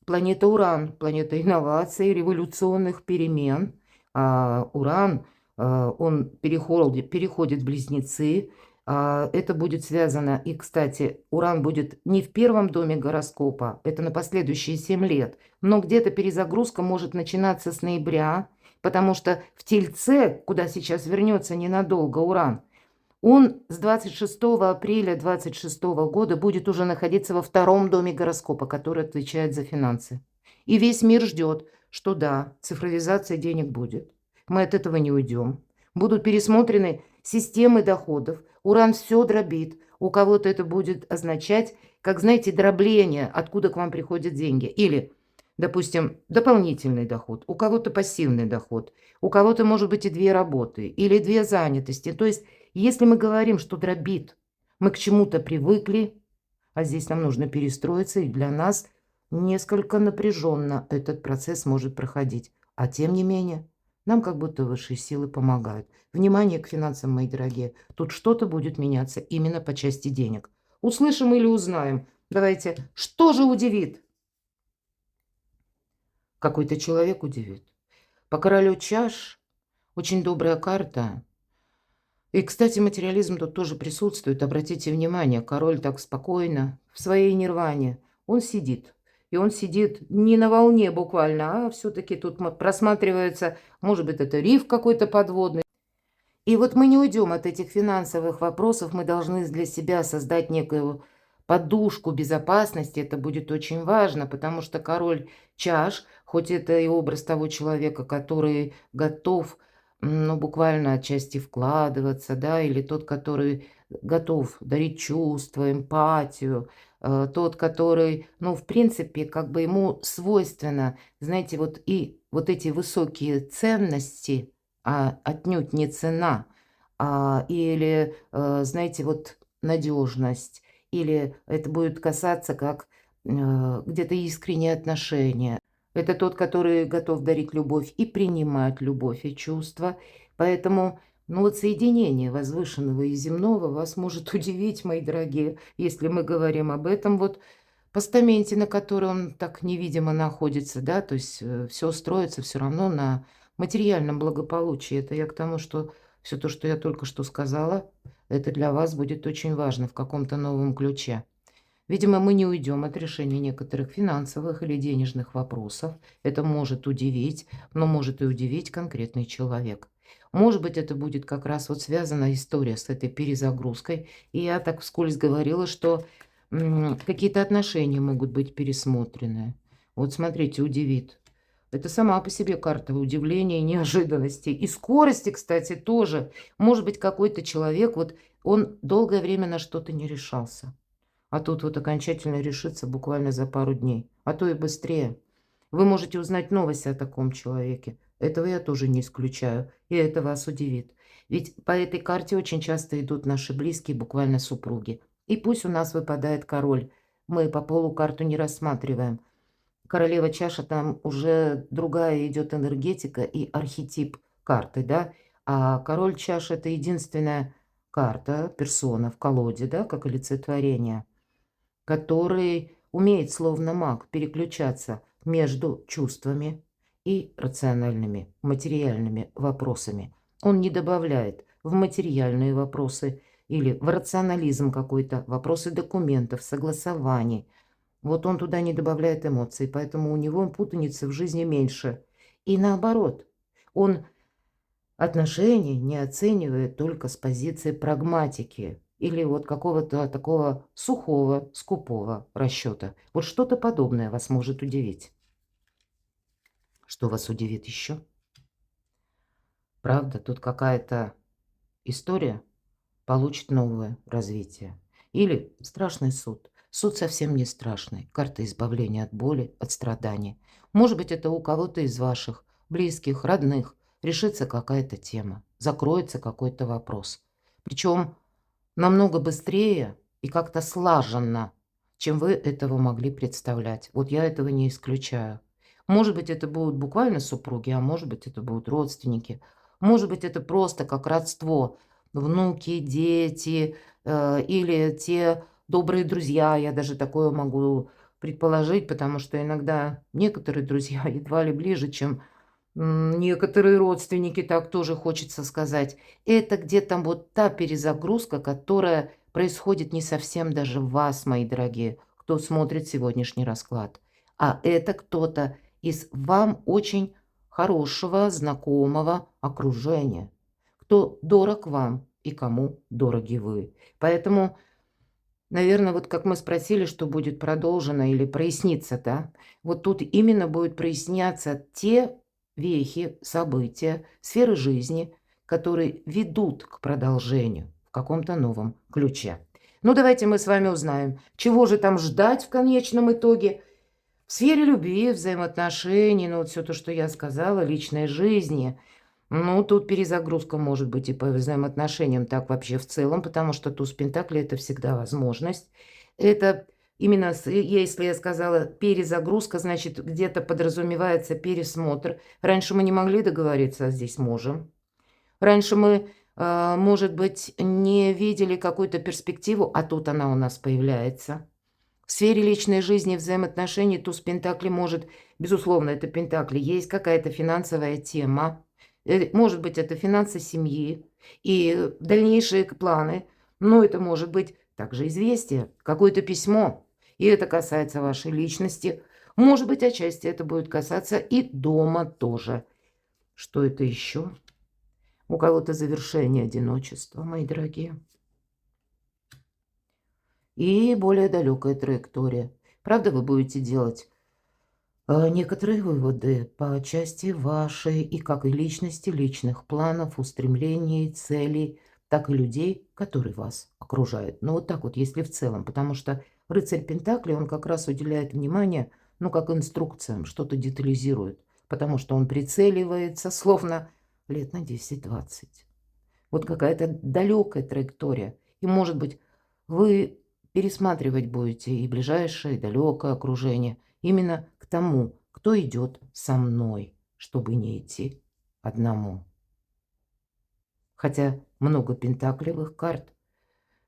планета Уран, планета инноваций, революционных перемен. Уран, он переходит в Близнецы. Это будет связано, и, кстати, Уран будет не в первом доме гороскопа, это на последующие 7 лет, но где-то перезагрузка может начинаться с ноября, потому что в Тельце, куда сейчас вернется ненадолго Уран, он с 26 апреля 26 года будет уже находиться во втором доме гороскопа, который отвечает за финансы. И весь мир ждет, что да, цифровизация денег будет. Мы от этого не уйдем. Будут пересмотрены системы доходов. Уран все дробит. У кого-то это будет означать, как, знаете, дробление, откуда к вам приходят деньги. Или, допустим, дополнительный доход. У кого-то пассивный доход. У кого-то, может быть, и 2 работы. Или 2 занятости. То есть, если мы говорим, что дробит, мы к чему-то привыкли, а здесь нам нужно перестроиться, и для нас несколько напряженно этот процесс может проходить. А тем не менее, нам как будто высшие силы помогают. Внимание к финансам, мои дорогие. Тут что-то будет меняться именно по части денег. Услышим или узнаем. Давайте, что же удивит? Какой-то человек удивит. По королю чаш очень добрая карта. И, кстати, материализм тут тоже присутствует. Обратите внимание, король так спокойно, в своей нирване. Он сидит. И он сидит не на волне буквально, а все-таки тут просматривается, может быть, это риф какой-то подводный. И вот мы не уйдем от этих финансовых вопросов, мы должны для себя создать некую подушку безопасности. Это будет очень важно, потому что король чаш, хоть это и образ того человека, который готов, ну, буквально отчасти вкладываться, да, или тот, который готов дарить чувства, эмпатию, тот, который, ну, в принципе, как бы ему свойственно, знаете, вот и вот эти высокие ценности, а отнюдь не цена, или, знаете, вот надежность, или это будет касаться как где-то искренние отношения. Это тот, который готов дарить любовь и принимать любовь и чувства. Поэтому, ну вот соединение возвышенного и земного вас может удивить, мои дорогие, если мы говорим об этом вот постаменте, на котором он так невидимо находится, да, то есть все строится все равно на материальном благополучии. Это я к тому, что все то, что я только что сказала, это для вас будет очень важно в каком-то новом ключе. Видимо, мы не уйдем от решения некоторых финансовых или денежных вопросов. Это может удивить, но может и удивить конкретный человек. Может быть, это будет как раз вот связана история с этой перезагрузкой. И я так вскользь говорила, что какие-то отношения могут быть пересмотрены. Вот смотрите, удивит. Это сама по себе карта удивления, неожиданности. И скорости, кстати, тоже. Может быть, какой-то человек, вот он долгое время на что-то не решался. А тут вот окончательно решится буквально за пару дней, а то и быстрее. Вы можете узнать новость о таком человеке. Этого я тоже не исключаю, и это вас удивит. Ведь по этой карте очень часто идут наши близкие, буквально супруги. И пусть у нас выпадает король. Мы по полу карту не рассматриваем. Королева чаша, там уже другая идет энергетика и архетип карты, да. А король чаша – это единственная карта, персона в колоде, да, как олицетворение, который умеет, словно маг, переключаться между чувствами и рациональными, материальными вопросами. Он не добавляет в материальные вопросы или в рационализм какой-то, вопросы документов, согласований. Вот он туда не добавляет эмоций, поэтому у него путаницы в жизни меньше. И наоборот, он отношения не оценивает только с позиции прагматики или вот какого-то такого сухого, скупого расчета. Вот что-то подобное вас может удивить. Что вас удивит еще? Правда, тут какая-то история получит новое развитие. Или страшный суд. Суд совсем не страшный. Карта избавления от боли, от страданий. Может быть, это у кого-то из ваших близких, родных решится какая-то тема, закроется какой-то вопрос. Причем намного быстрее и как-то слаженно, чем вы этого могли представлять. Вот я этого не исключаю. Может быть, это будут буквально супруги, а может быть, это будут родственники. Может быть, это просто как родство. Внуки, дети или те добрые друзья. Я даже такое могу предположить, потому что иногда некоторые друзья едва ли ближе, чем некоторые родственники, так тоже хочется сказать. Это где-то вот та перезагрузка, которая происходит не совсем даже в вас, мои дорогие, кто смотрит сегодняшний расклад. А это кто-то из вам очень хорошего, знакомого окружения. Кто дорог вам и кому дороги вы. Поэтому, наверное, вот как мы спросили, что будет продолжено или прояснится, да? Вот тут именно будут проясняться те вехи, события, сферы жизни, которые ведут к продолжению в каком-то новом ключе. Ну, давайте мы с вами узнаем, чего же там ждать в конечном итоге в сфере любви, взаимоотношений, ну, вот все то, что я сказала, личной жизни. Ну, тут перезагрузка может быть и по взаимоотношениям, так вообще в целом, потому что туз пентаклей – это всегда возможность. Это именно, если я сказала перезагрузка, значит, где-то подразумевается пересмотр. Раньше мы не могли договориться, а здесь можем. Раньше мы, может быть, не видели какую-то перспективу, а тут она у нас появляется. В сфере личной жизни, взаимоотношений туз пентаклей может, безусловно, это пентакли, есть какая-то финансовая тема. Может быть, это финансы семьи и дальнейшие планы. Но это может быть также известие, какое-то письмо. И это касается вашей личности. Может быть, отчасти это будет касаться и дома тоже. Что это еще? У кого-то завершение одиночества, мои дорогие. И более далекая траектория. Правда, вы будете делать некоторые выводы по части вашей и как и личности, личных планов, устремлений, целей, так и людей, которые вас окружают. Но вот так вот, если в целом, потому что рыцарь Пентаклей, он как раз уделяет внимание, ну, как инструкциям, что-то детализирует, потому что он прицеливается словно лет на 10-20. Вот какая-то далекая траектория. И, может быть, вы пересматривать будете и ближайшее, и далекое окружение именно к тому, кто идет со мной, чтобы не идти одному. Хотя много пентаклевых карт,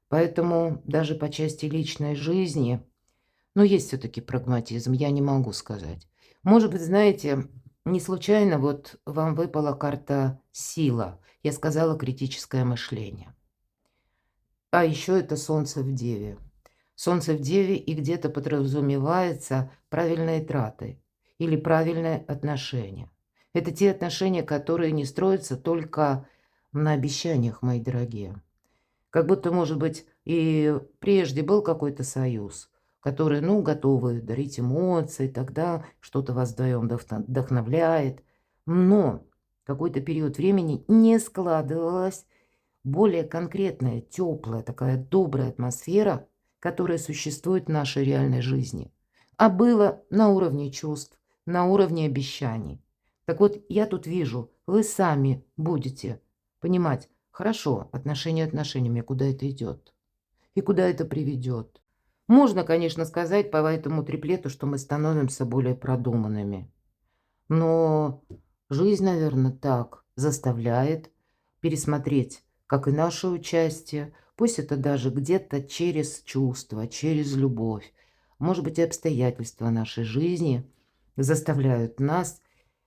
поэтому даже по части личной жизни, но есть все-таки прагматизм, я не могу сказать. Может быть, знаете, Не случайно вот вам выпала карта «Сила». Я сказала критическое мышление. А еще это Солнце в Деве. Солнце в Деве, и где-то подразумевается правильные траты или правильное отношение. Это те отношения, которые не строятся только на обещаниях, мои дорогие. Как будто, может быть, и прежде был какой-то союз, который, ну, готовы дарить эмоции, тогда что-то вас вдвоем вдохновляет. Но какой-то период времени не складывалось более конкретная, теплая, такая добрая атмосфера, которая существует в нашей реальной жизни. А было на уровне чувств, на уровне обещаний. Так вот, я тут вижу, вы сами будете понимать, хорошо, отношения отношениями, куда это идет и куда это приведет. Можно, конечно, сказать по этому триплету, что мы становимся более продуманными. Но жизнь, наверное, так заставляет пересмотреть, как и наше участие, пусть это даже где-то через чувства, через любовь. Может быть, и обстоятельства нашей жизни заставляют нас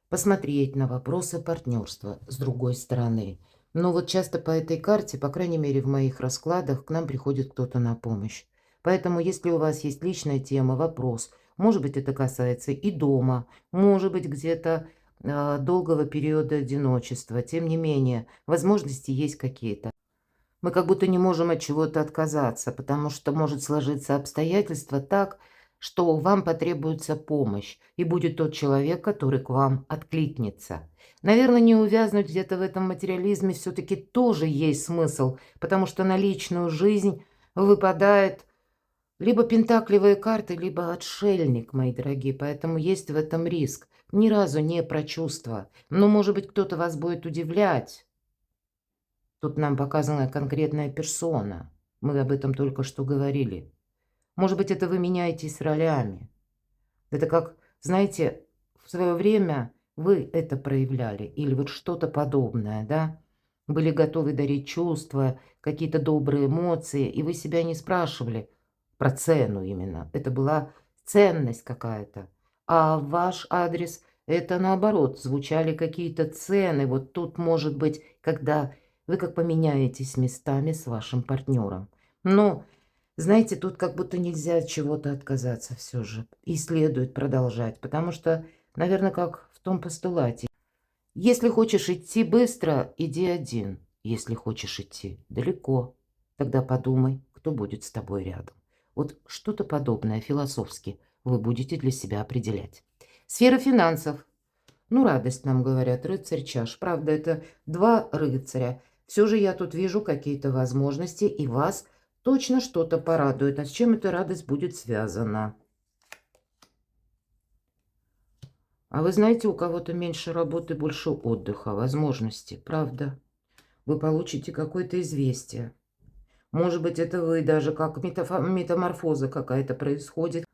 посмотреть на вопросы партнерства с другой стороны. Но вот часто по этой карте, по крайней мере в моих раскладах, к нам приходит кто-то на помощь. Поэтому, если у вас есть личная тема, вопрос, может быть, это касается и дома, может быть, где-то долгого периода одиночества, тем не менее, возможности есть какие-то. Мы как будто не можем от чего-то отказаться, потому что может сложиться обстоятельства так, что вам потребуется помощь, и будет тот человек, который к вам откликнется. Наверное, не увязнуть где-то в этом материализме все-таки тоже есть смысл, потому что на личную жизнь выпадает либо пентаклевые карты, либо отшельник, мои дорогие, поэтому есть в этом риск. Ни разу не про чувства, но, может быть, кто-то вас будет удивлять. Тут нам показана конкретная персона. Мы об этом только что говорили. Может быть, это вы меняетесь ролями. Это как, знаете, в свое время вы это проявляли, или вот что-то подобное, да? Были готовы дарить чувства, какие-то добрые эмоции, и вы себя не спрашивали про цену именно. Это была ценность какая-то. А в ваш адрес это наоборот, звучали какие-то цены. Вот тут может быть, когда вы как поменяетесь местами с вашим партнером. Но знаете, тут как будто нельзя от чего-то отказаться все же. И следует продолжать, потому что, наверное, как в том постулате. Если хочешь идти быстро, иди один. Если хочешь идти далеко, тогда подумай, кто будет с тобой рядом. Вот что-то подобное философски вы будете для себя определять. Сфера финансов. Ну, радость нам говорят, рыцарь чаш. Правда, это два рыцаря. Все же я тут вижу какие-то возможности, и вас точно что-то порадует. А с чем эта радость будет связана? А вы знаете, у кого-то меньше работы, больше отдыха, возможности. Правда. Вы получите какое-то известие. Может быть, это вы даже как метаморфоза какая-то происходит.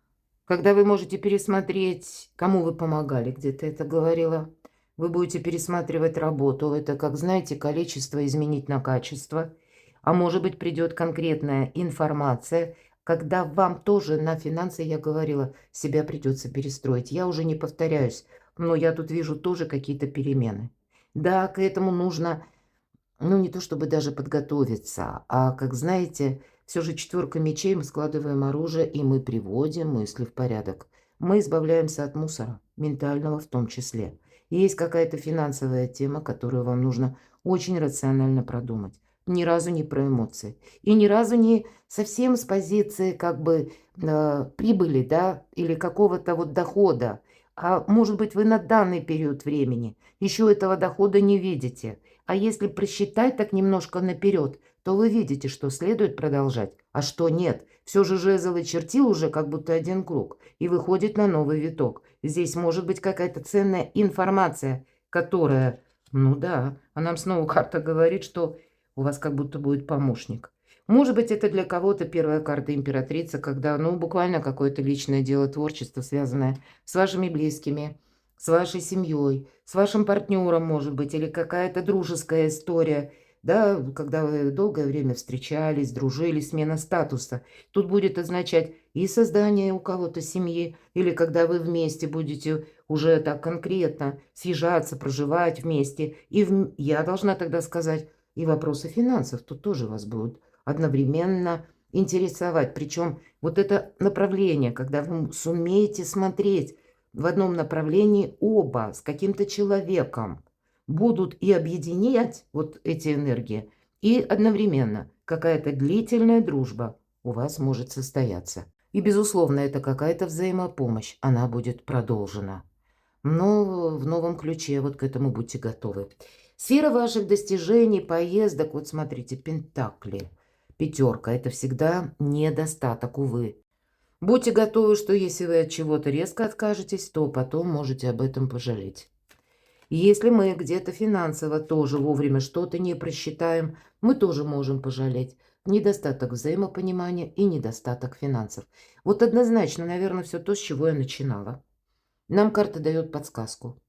Когда вы можете пересмотреть, кому вы помогали, где-то это говорила. Вы будете пересматривать работу. Это, как знаете, количество изменить на качество. А может быть, придет конкретная информация, когда вам тоже на финансы, я говорила, себя придется перестроить. Я уже не повторяюсь, но я тут вижу тоже какие-то перемены. Да, к этому нужно, ну, не то чтобы даже подготовиться, а, как знаете, все же четверка мечей, мы складываем оружие, и мы приводим мысли в порядок. Мы избавляемся от мусора, ментального в том числе. И есть какая-то финансовая тема, которую вам нужно очень рационально продумать. Ни разу не про эмоции. И ни разу не совсем с позиции как бы прибыли, да, или какого-то вот дохода. А может быть, вы на данный период времени еще этого дохода не видите. А если просчитать так немножко наперед, то вы видите, что следует продолжать, а что нет. Все же жезл и чертил уже как будто один круг и выходит на новый виток. Здесь может быть какая-то ценная информация, которая, ну да, а нам снова карта говорит, что у вас как будто будет помощник. Может быть, это для кого-то первая карта императрица, когда, ну, буквально какое-то личное дело, творчество, связанное с вашими близкими, с вашей семьей, с вашим партнером, может быть, или какая-то дружеская история, да, когда вы долгое время встречались, дружили, смена статуса. Тут будет означать и создание у кого-то семьи, или когда вы вместе будете уже так конкретно съезжаться, проживать вместе. И я должна тогда сказать, и вопросы финансов тут тоже вас будут одновременно интересовать. Причем вот это направление, когда вы сумеете смотреть в одном направлении оба с каким-то человеком, будут и объединять вот эти энергии, и одновременно какая-то длительная дружба у вас может состояться. И, безусловно, это какая-то взаимопомощь, она будет продолжена. Но в новом ключе, вот к этому будьте готовы. Сфера ваших достижений, поездок, вот смотрите, пентакли, пятерка, это всегда недостаток, увы. Будьте готовы, что если вы от чего-то резко откажетесь, то потом можете об этом пожалеть. Если мы где-то финансово тоже вовремя что-то не просчитаем, мы тоже можем пожалеть. Недостаток взаимопонимания и недостаток финансов. Вот однозначно, наверное, все то, с чего я начинала. Нам карта дает подсказку.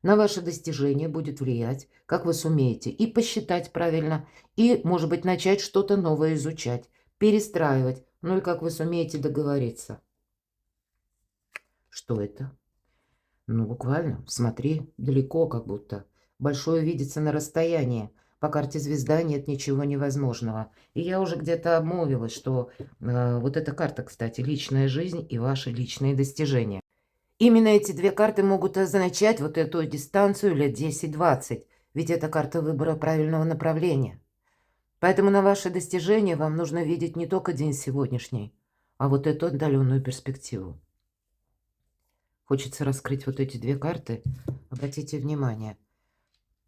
На ваши достижения будет влиять, как вы сумеете и посчитать правильно, и, может быть, начать что-то новое изучать, перестраивать, ну и как вы сумеете договориться. Что это? Ну, буквально, смотри, далеко как будто. Большое видится на расстоянии. По карте звезда нет ничего невозможного. И я уже где-то обмолвилась, что вот эта карта, кстати, личная жизнь и ваши личные достижения. Именно эти две карты могут означать вот эту дистанцию лет 10-20, ведь это карта выбора правильного направления. Поэтому на ваши достижения вам нужно видеть не только день сегодняшний, а вот эту отдаленную перспективу. Хочется раскрыть вот эти две карты. Обратите внимание.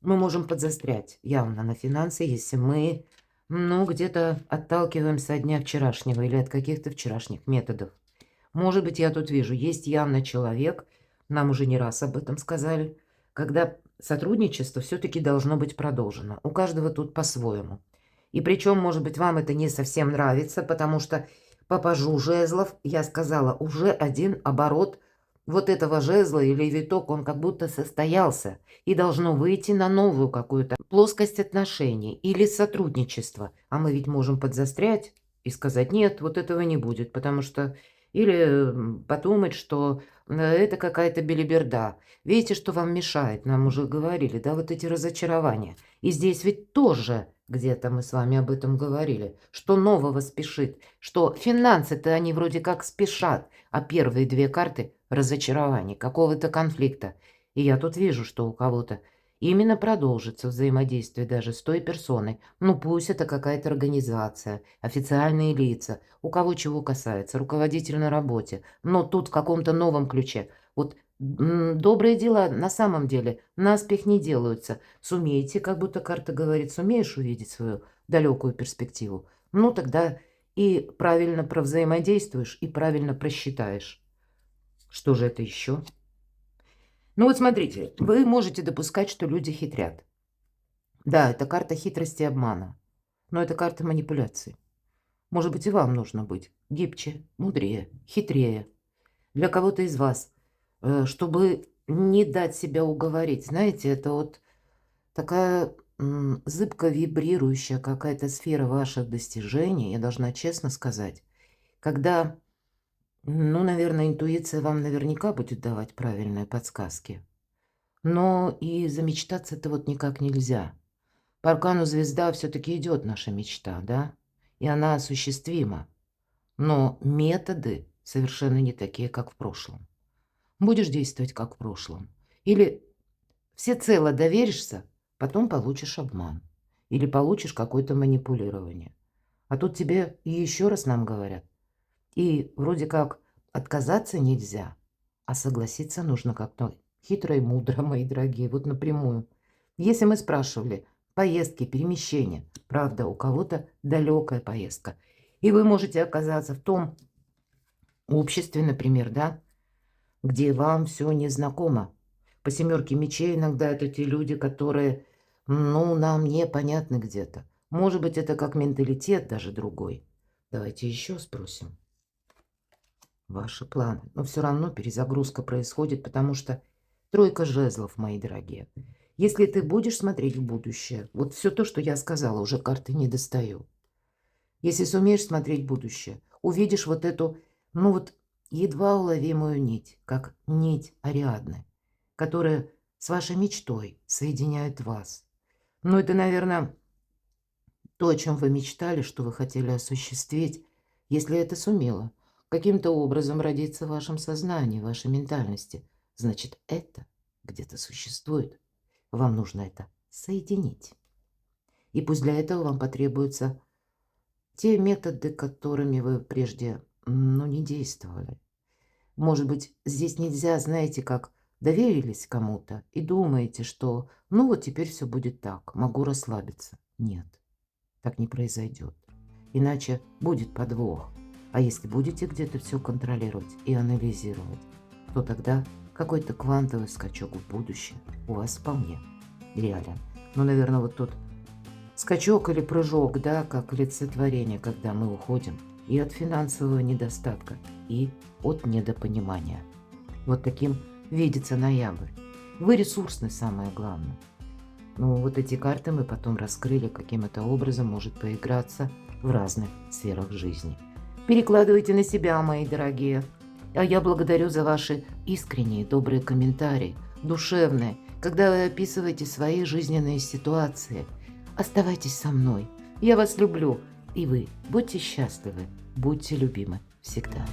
Мы можем подзастрять явно на финансы, если мы, ну, где-то отталкиваемся от дня вчерашнего или от каких-то вчерашних методов. Может быть, я тут вижу, есть явно человек, нам уже не раз об этом сказали, когда сотрудничество все-таки должно быть продолжено. У каждого тут по-своему. И причем, может быть, вам это не совсем нравится, потому что по пажу жезлов, я сказала, уже один оборот вот этого жезла или виток, он как будто состоялся и должно выйти на новую какую-то плоскость отношений или сотрудничества. А мы ведь можем подзастрять и сказать, нет, вот этого не будет, потому что... Или подумать, что это какая-то белиберда. Видите, что вам мешает, нам уже говорили, да, вот эти разочарования. И здесь ведь тоже где-то мы с вами об этом говорили, что нового спешит, что финансы-то они вроде как спешат, а первые две карты разочарования, какого-то конфликта. И я тут вижу, что у кого-то именно продолжится взаимодействие даже с той персоной. Ну пусть это какая-то организация, официальные лица, у кого чего касается, руководитель на работе, но тут в каком-то новом ключе. Вот добрые дела на самом деле наспех не делаются. Сумеете, как будто карта говорит, сумеешь увидеть свою далекую перспективу, ну тогда и правильно провзаимодействуешь, и правильно просчитаешь. Что же это еще? Ну вот смотрите, вы можете допускать, что люди хитрят. Да, это карта хитрости и обмана, но это карта манипуляции. Может быть, и вам нужно быть гибче, мудрее, хитрее. Для кого-то из вас, чтобы не дать себя уговорить. Знаете, это вот такая зыбко вибрирующая какая-то сфера ваших достижений, я должна честно сказать, когда, ну, наверное, интуиция вам наверняка будет давать правильные подсказки. Но и замечтаться-то вот никак нельзя. По аркану звезда все-таки идет наша мечта, да? И она осуществима. Но методы совершенно не такие, как в прошлом. Будешь действовать, как в прошлом. Или всецело доверишься, потом получишь обман. Или получишь какое-то манипулирование. А тут тебе и еще раз нам говорят. И вроде как отказаться нельзя, а согласиться нужно как-то хитро и мудро, мои дорогие, вот напрямую. Если мы спрашивали поездки, перемещения, правда, у кого-то далекая поездка, и вы можете оказаться в том обществе, например, да, где вам все незнакомо. По семерке мечей иногда это те люди, которые, ну, нам непонятны где-то. Может быть, это как менталитет даже другой. Давайте еще спросим. Ваши планы. Но все равно перезагрузка происходит, потому что тройка жезлов, мои дорогие. Если ты будешь смотреть в будущее, вот все то, что я сказала, уже карты не достаю. Если сумеешь смотреть в будущее, увидишь вот эту, ну вот, едва уловимую нить, как нить Ариадны, которая с вашей мечтой соединяет вас. Но это, наверное, то, о чем вы мечтали, что вы хотели осуществить, если это сумело каким-то образом родиться в вашем сознании, в вашей ментальности, значит, это где-то существует. Вам нужно это соединить. И пусть для этого вам потребуются те методы, которыми вы прежде, не действовали. Может быть, здесь нельзя, знаете, как доверились кому-то и думаете, что вот теперь все будет так, могу расслабиться. Нет, так не произойдет. Иначе будет подвох. А если будете где-то все контролировать и анализировать, то тогда какой-то квантовый скачок в будущее у вас вполне реален. Наверное, вот тот скачок или прыжок, да, как олицетворение, когда мы уходим и от финансового недостатка, и от недопонимания. Вот таким видится ноябрь. Вы ресурсны, самое главное. Вот эти карты мы потом раскрыли, каким это образом может поиграться в разных сферах жизни. Перекладывайте на себя, мои дорогие. А я благодарю за ваши искренние, добрые комментарии, душевные, когда вы описываете свои жизненные ситуации. Оставайтесь со мной. Я вас люблю. И вы будьте счастливы, будьте любимы всегда.